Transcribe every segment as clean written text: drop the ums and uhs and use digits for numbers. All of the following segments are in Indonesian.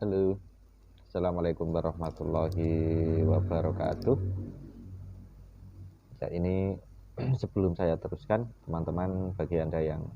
Halo, assalamualaikum warahmatullahi wabarakatuh. Ya, ini sebelum saya teruskan, teman-teman, bagi Anda yang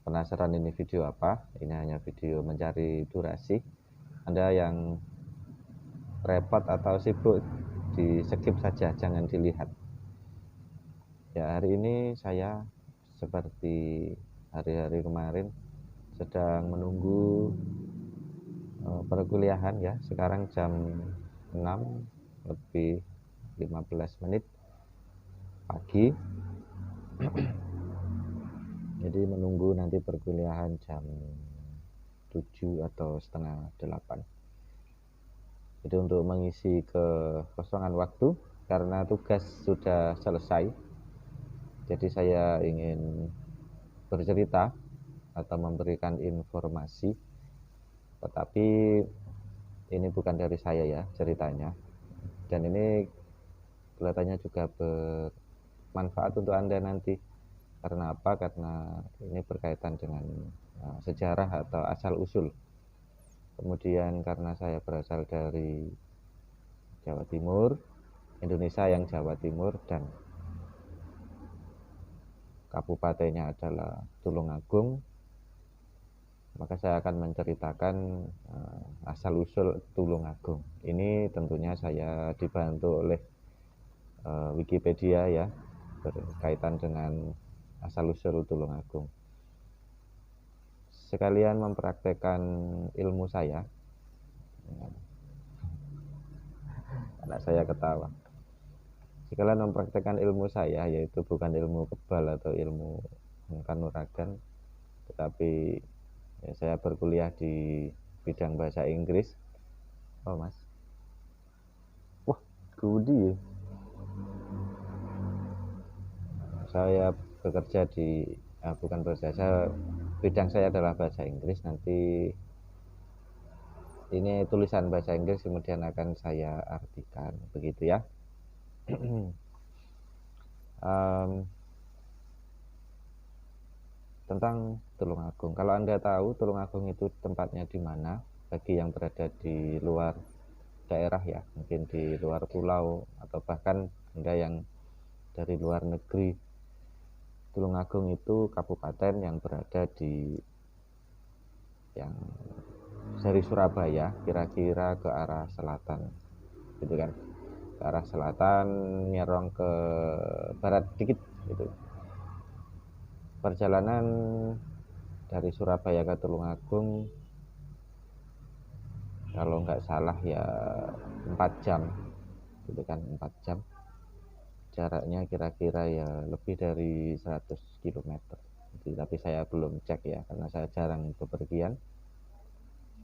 penasaran ini video apa, ini hanya video mencari durasi. Anda yang repot atau sibuk, di skip saja, jangan dilihat. Ya, hari ini saya seperti hari-hari kemarin sedang menunggu perkuliahan ya. Sekarang jam 6 lebih 15 menit pagi. Jadi menunggu nanti perkuliahan jam 7 atau setengah 8. Jadi untuk mengisi kekosongan waktu karena tugas sudah selesai, jadi saya ingin bercerita atau memberikan informasi, tetapi ini bukan dari saya ya ceritanya, dan ini kelihatannya juga bermanfaat untuk Anda nanti. Karena apa? Karena ini berkaitan dengan sejarah atau asal usul. Kemudian karena saya berasal dari Jawa Timur, Indonesia yang Jawa Timur, dan kabupatennya adalah Tulungagung, maka saya akan menceritakan asal usul Tulungagung. Ini tentunya saya dibantu oleh Wikipedia ya, berkaitan dengan asal usul Tulungagung. Sekalian mempraktekkan ilmu saya. Anak saya ketawa. Sekalian mempraktekkan ilmu saya, yaitu bukan ilmu kebal atau ilmu kanuragan, tetapi ya, saya berkuliah di bidang bahasa Inggris. Oh mas, wah Gudi, saya bekerja di bukan bekerja, bidang saya adalah bahasa Inggris. Nanti ini tulisan bahasa Inggris kemudian akan saya artikan, begitu ya. Tentang Tulungagung. Kalau Anda tahu Tulungagung itu tempatnya di mana, bagi yang berada di luar daerah ya, mungkin di luar pulau atau bahkan Anda yang dari luar negeri, Tulungagung itu kabupaten yang berada di yang dari Surabaya kira-kira ke arah selatan, gitu kan, ke arah selatan nyerong ke barat dikit gitu. Perjalanan dari Surabaya ke Tulungagung kalau nggak salah ya 4 jam gitu kan, 4 jam jaraknya, kira-kira ya lebih dari 100 km. Tapi saya belum cek ya karena saya jarang bepergian.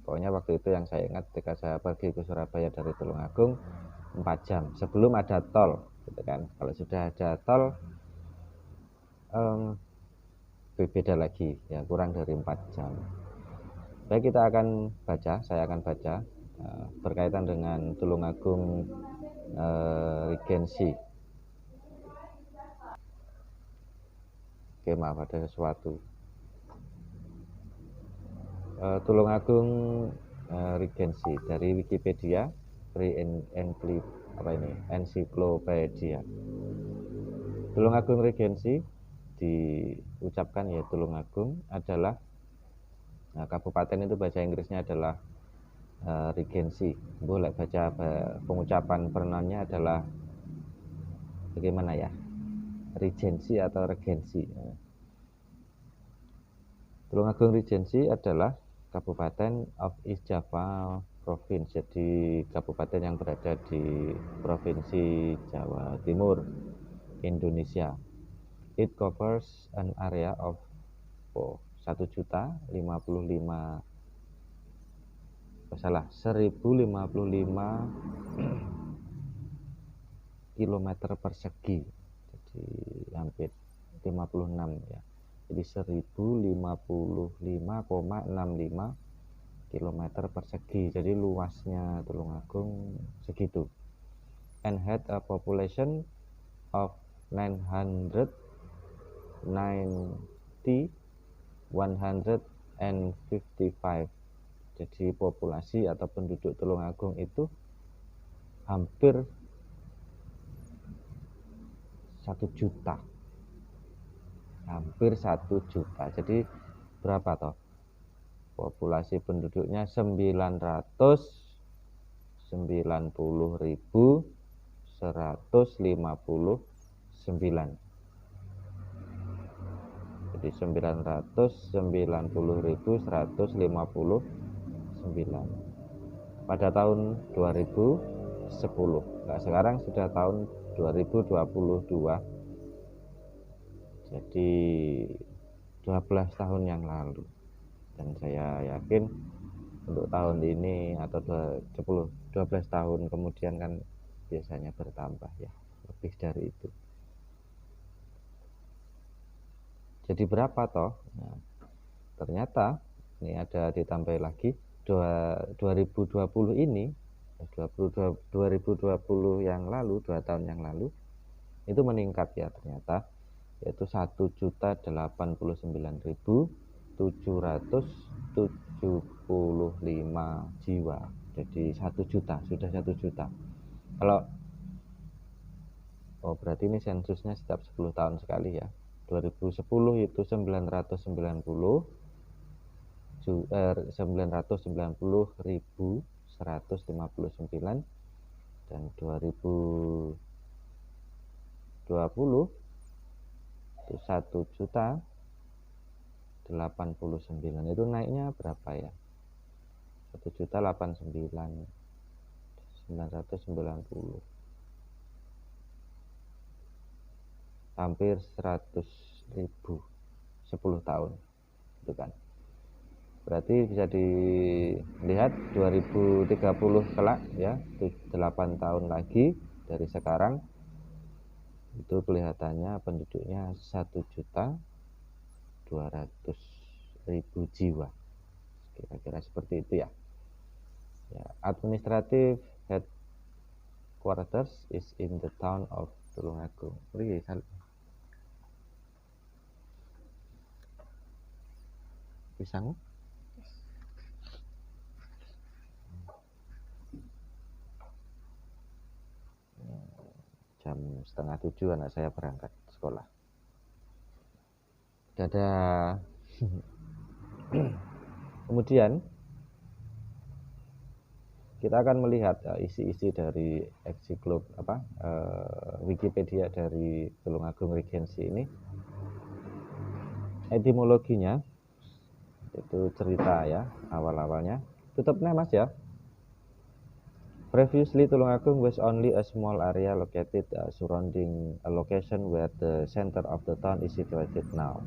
Pokoknya waktu itu yang saya ingat ketika saya pergi ke Surabaya dari Tulungagung 4 jam sebelum ada tol gitu kan. Kalau sudah ada tol beda lagi ya, kurang dari 4 jam. Baik, kita akan baca, saya akan baca berkaitan dengan Tulungagung Regency. Oke, maaf ada sesuatu. Tulungagung Regency dari Wikipedia, ensiklopedia. Tulungagung Regency diucapkan ya Tulungagung adalah kabupaten itu bahasa Inggrisnya adalah Regency. Boleh baca pengucapan pronounnya adalah bagaimana ya? Regency atau Regency. Tulungagung Regency adalah Kabupaten of East Java Province, jadi kabupaten yang berada di Provinsi Jawa Timur, Indonesia. It covers an area of 1055 kilometer persegi, jadi hampir 56 ya. Jadi 1055,65 kilometer persegi. Jadi luasnya Tulungagung segitu. And had a population of 990,155 Jadi populasi atau penduduk Tulungagung itu hampir 1 juta. Hampir 1 juta. Jadi berapa toh? Populasi penduduknya 990.159. Jadi 990.159 pada tahun 2010. Nah, sekarang sudah tahun 2022. Jadi 12 tahun yang lalu. Dan saya yakin untuk tahun ini atau 12 tahun kemudian kan biasanya bertambah ya, lebih dari itu. Jadi berapa toh? Nah, ternyata ini ada ditambah lagi 2020 ini, 2020 yang lalu, 2 tahun yang lalu itu meningkat ya ternyata, yaitu 1.089.775 jiwa. Jadi 1 juta, sudah 1 juta. Kalau berarti ini sensusnya setiap 10 tahun sekali ya. 2010 itu 990.159 dan 2020 itu 1.089.000. Itu naiknya berapa ya? 1.089.990, hampir 100.000 10 tahun itu kan. Berarti bisa dilihat 2030 kelak ya, 8 tahun lagi dari sekarang itu kelihatannya penduduknya 1.200.000 jiwa, kira-kira seperti itu ya. Administrative headquarters is in the town of Tulungagung. Pisang jam 6:30 anak saya berangkat sekolah. Dadah. Kemudian kita akan melihat isi-isi dari Wikipedia dari Tulungagung Regency ini. Etimologinya itu cerita ya, awal-awalnya. Tutupnya Mas ya. Previously, Tulungagung was only a small area located surrounding a location where the center of the town is situated now.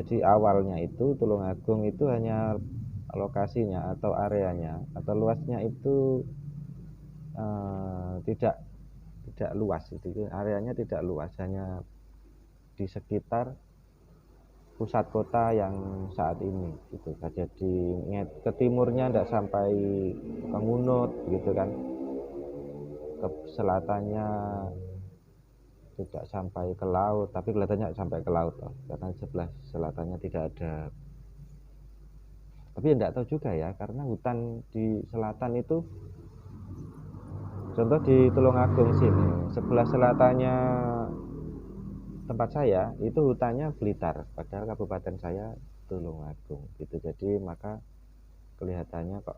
Jadi awalnya itu Tulungagung itu hanya lokasinya atau areanya atau luasnya itu tidak luas, itu areanya tidak luas, hanya di sekitar pusat kota yang saat ini gitu. Jadi ke timurnya tidak sampai ke Ngunut gitu kan, ke selatannya tidak sampai ke laut, tapi kelihatannya sampai ke laut loh, karena sebelah selatannya tidak ada. Tapi tidak tahu juga ya, karena hutan di selatan itu, contoh di Tulungagung sini, sebelah selatannya tempat saya itu hutannya Blitar, padahal kabupaten saya Tulungagung gitu. Jadi maka kelihatannya kok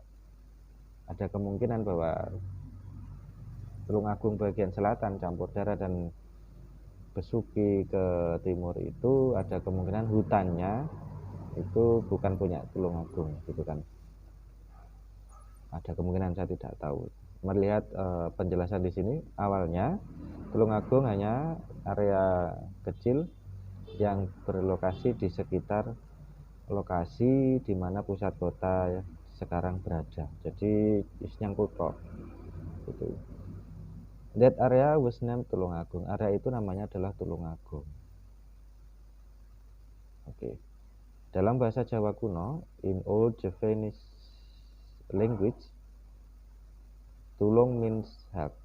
ada kemungkinan bahwa Tulungagung bagian selatan campur daerah dan Besuki ke timur itu ada kemungkinan hutannya itu bukan punya Tulungagung gitu kan. Ada kemungkinan, saya tidak tahu. Melihat penjelasan di sini, awalnya Tulungagung hanya area kecil yang berlokasi di sekitar lokasi di mana pusat kota sekarang berada. Jadi nyangkut kok gitu. That area was named Tulungagung. Area itu namanya adalah Tulungagung. Oke. Dalam bahasa Jawa kuno, in Old Javanese language, Tulung means help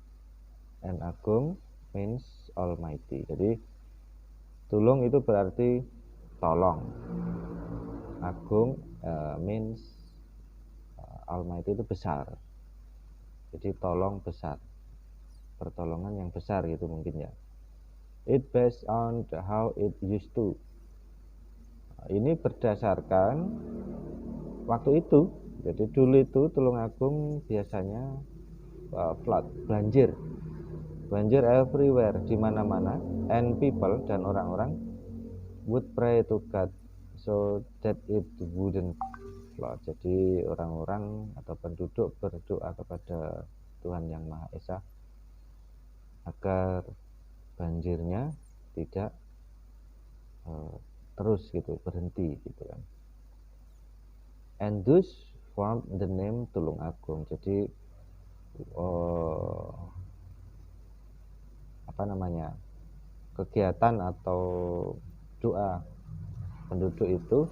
and Agung means almighty. Jadi Tulung itu berarti tolong. Agung means Almighty itu besar, jadi tolong besar, pertolongan yang besar gitu mungkin ya. It based on how it used to. Ini berdasarkan waktu itu. Jadi dulu itu Tulungagung biasanya flood, banjir everywhere, di mana-mana, and people, dan orang-orang would pray to God so that it wouldn't flood. Jadi orang-orang atau penduduk berdoa kepada Tuhan Yang Maha Esa agar banjirnya tidak terus gitu, berhenti gitu kan. And thus formed the name Tulungagung. Jadi kegiatan atau doa penduduk itu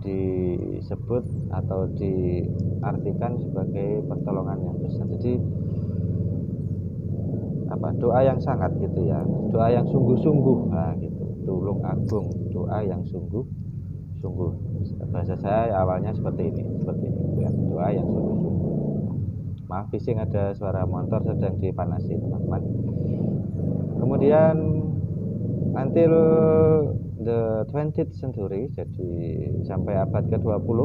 disebut atau diartikan sebagai pertolongan yang besar. Jadi doa yang sangat gitu ya, doa yang sungguh-sungguh, nah gitu, Tulungagung, doa yang sungguh-sungguh. Bahasa saya awalnya seperti ini ya, doa yang sungguh-sungguh. Maaf, bising, ada suara motor sedang dipanasi teman-teman. Kemudian until the 20th century, jadi sampai abad ke-20,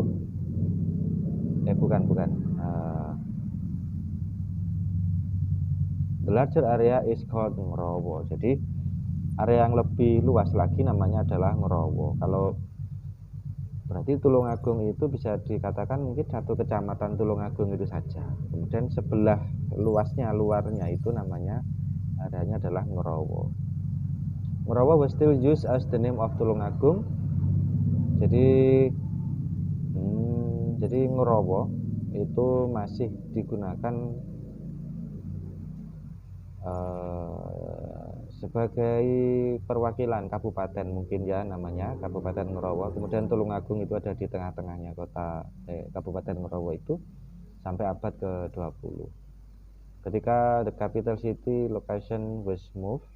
the larger area is called Ngerowo. Jadi area yang lebih luas lagi namanya adalah Ngerowo. Kalau berarti Tulungagung itu bisa dikatakan mungkin satu kecamatan Tulungagung itu saja. Kemudian sebelah luarnya itu namanya areanya adalah Ngerowo. Ngerowo was still used as the name of Tulungagung. Jadi Ngerowo itu masih digunakan sebagai perwakilan kabupaten mungkin ya, namanya Kabupaten Ngerowo. Kemudian Tulungagung itu ada di tengah-tengahnya Kabupaten Ngerowo itu sampai abad ke-20. Ketika the capital city location was moved.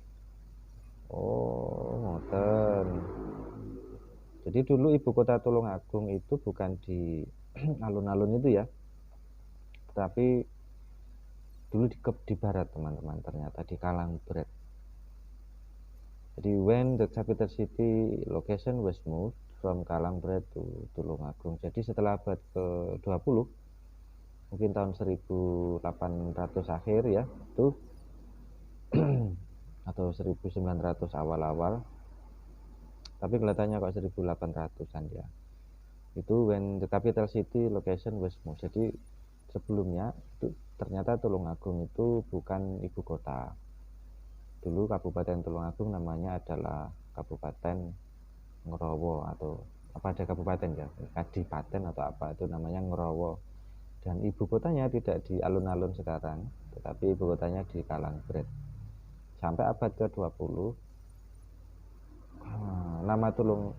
Jadi dulu ibu kota Tulungagung itu bukan di alun-alun itu ya, tapi dulu di barat teman-teman, ternyata di Kalangbret. Jadi when the capital city location was moved from Kalangbret to Tulungagung. Jadi setelah abad ke-20, mungkin tahun 1800 akhir ya, itu atau 1900 awal-awal, tapi kelihatannya kok 1800-an ya. Itu when the capital city location was moved. Jadi sebelumnya itu ternyata Tulungagung itu bukan ibu kota. Dulu Kabupaten Tulungagung namanya adalah Kabupaten Ngerowo, atau ada kabupaten ya, kadipaten atau apa itu namanya Ngerowo. Dan ibu kotanya tidak di alun-alun sekarang, tetapi ibu kotanya di Kalangbret. Sampai abad ke-20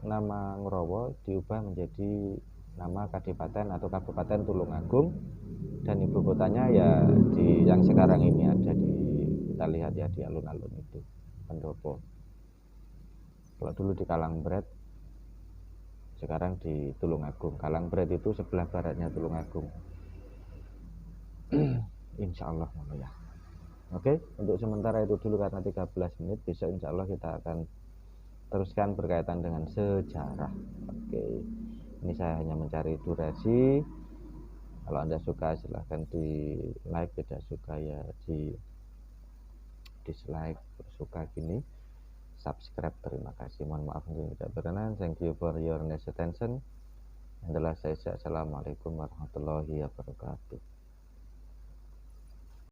nama Ngerowo diubah menjadi nama kadipaten atau Kabupaten Tulungagung, dan ibu kotanya ya di yang sekarang ini ada kita lihat ya, di alun-alun itu, Pendopo. Kalau dulu di Kalangbret, sekarang di Tulungagung. Kalangbret itu sebelah baratnya Tulungagung. Insya Allah ya. Oke, untuk sementara itu dulu karena 13 menit. Besok insya Allah kita akan teruskan berkaitan dengan sejarah. Oke, ini saya hanya mencari durasi. Kalau Anda suka silahkan di like, tidak suka ya di dislike, suka gini subscribe. Terima kasih, mohon maaf untuk tidak berkenan. Thank you for your nice attention. Adalah saya. Assalamualaikum warahmatullahi wabarakatuh.